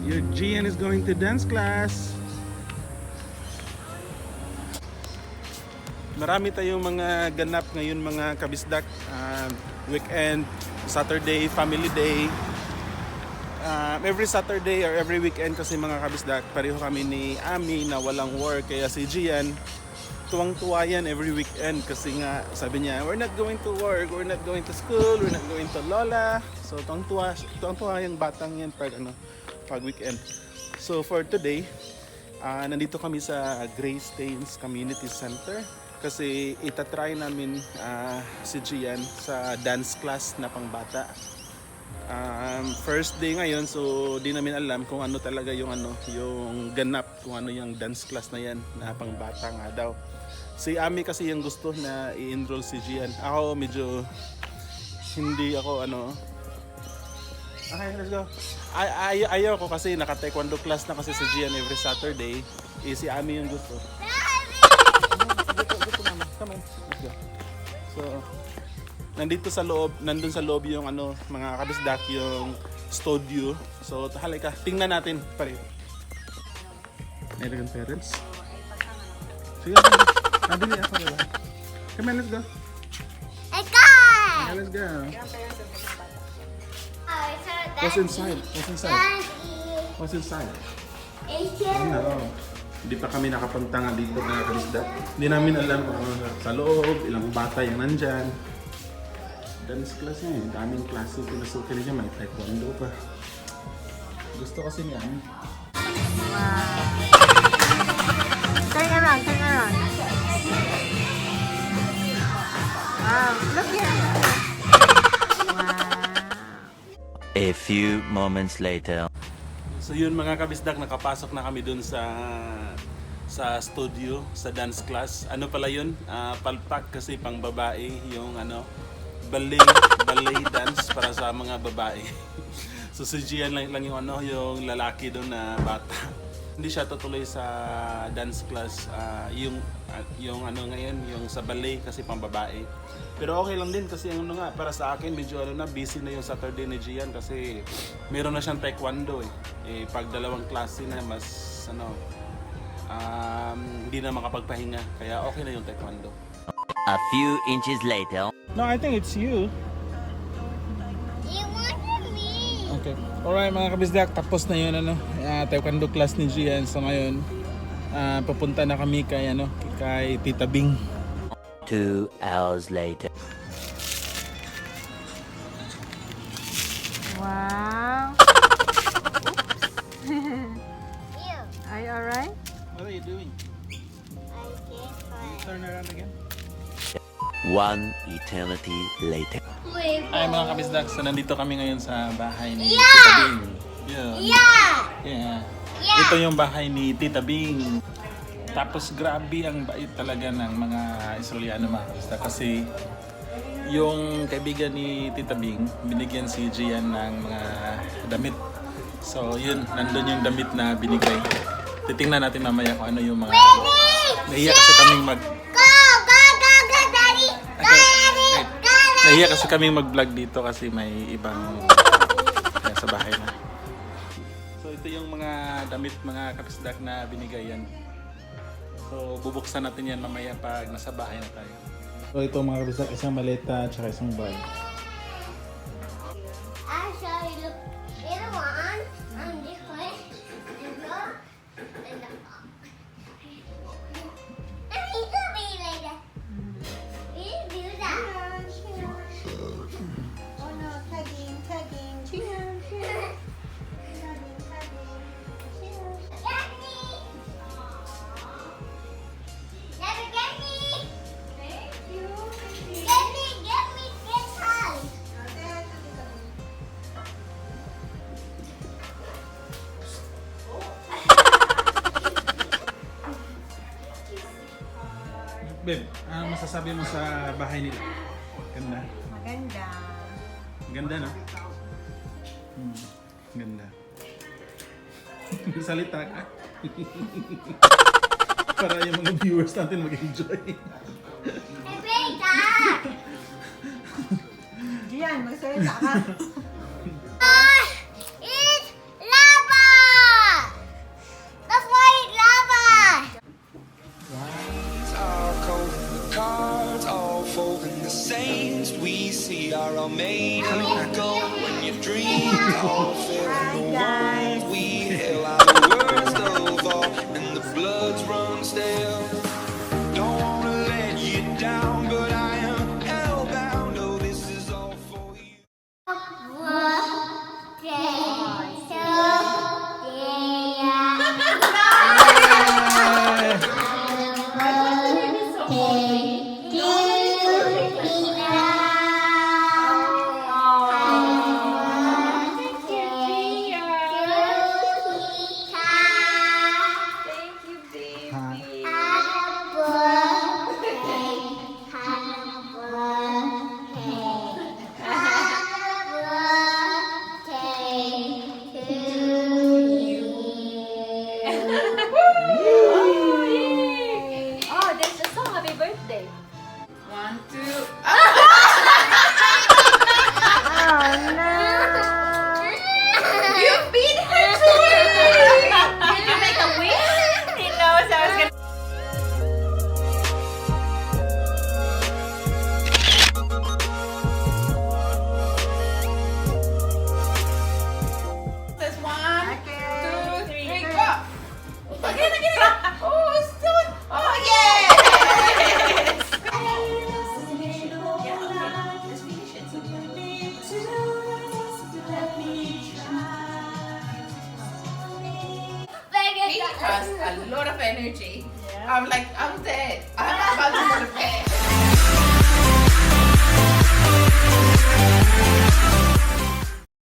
Your Gian is going to dance class. Marami tayong mga ganap ngayon mga kabisdak. Weekend, Saturday, family day. Every Saturday or every weekend kasi mga kabisdak, pareho kami ni Ami na walang work. Kaya si Gian, tuwang-tuwa yan every weekend kasi nga sabi niya, we're not going to work, we're not going to school, we're not going to Lola. So tuwang-tuwa yung batang yan pag weekend. So for today, nandito kami sa Gray Stains Community Center kasi itatry namin si Gian sa dance class na pangbata. First day ngayon, so di namin alam kung ano talaga yung yung ganap, kung ano yung dance class na yan na pangbata nga daw. Si Ami kasi yung gusto na i-enroll si Gian. Ako medyo hindi ako Okay, let's go. Ayaw ko kasi naka-taekwondo class na kasi si Gian every Saturday. Si Ami yung gusto. Come on, let's go. So, nandun sa loob yung mga kabisdak, yung studio. So, halika, tingnan natin pareho. Elegant parents. Sige, nabili ako diba? Come on, let's go. Okay, let's go. What's inside? What's inside? What's inside? No. Hindi pa kami nakapunta nga dito mga kabisdak. Hindi namin alam kung sa loob, ilang bata yung nandyan. Dance class niya eh. Daming klase pinasukin niya. May taekwondo pa. Gusto kasi niya. Wow. Turn around, turn around. Wow, look here. Wow. A few moments later. So yun mga kabisdak, nakapasok na kami dun sa studio, sa dance class. Ano pala yun? Palpak kasi pang babae yung ballet dance para sa mga babae. So si Gian lang yung yung lalaki doon na bata. Hindi siya tutuloy sa dance class, yung ngayon yung sa ballet kasi pang babae. Pero okay lang din kasi nga para sa akin medyo busy na yung Saturday ni Gian kasi meron na siyang taekwondo pag dalawang klase na mas hindi na makapagpahinga kaya okay na yung taekwondo. A few inches later. No, I think it's you. You wanted me. Okay. Alright mga kabisdak, tapos na yun taekwondo class ni Gian. So ngayon, pupunta na kami kay Tita Bing. 2 hours later. Wow. You. Are you alright? What are you doing? I can't find. Turn around again. 1 eternity later. Ay mga kabisdak, so nandito kami ngayon sa bahay ni Yeah! Tita Bing. Yeah. Yeah. Yeah. Ito yung bahay ni Tita Bing. Tapos grabe ang bait talaga ng mga Israeliano mga kabisdak kasi yung kaibigan ni Tita Bing, binigyan si Gian ng mga damit. So yun, nandun yung damit na binigay. Titingnan natin mamaya kung ano yung mga... Nahiya kasi kaming Go, Daddy. Nahiya kasi kaming mag-vlog dito kasi may ibang sa bahay na. So ito yung mga damit mga kabisdak na binigay yan. So bubuksan natin yan mamaya pag nasa bahay na tayo. So ito mga kabisdak, isang maleta at saka isang bag. Actually, look. You know what? I'm different. And look. And the I need to be like that. We do that. Oh no, tagging. Chian. Get me. Never get me. Thank you. Get me, get high. Babe, ano masasabi mo sa bahay nila? Ganda. Maganda. Ganda no? Ganda. Salita ka. Para yung mga viewers natin mag-enjoy. Hey, Bisdak. Gian, magsalita ka. It's lava. has a lot of energy. Yeah. I'm like, I'm dead. I'm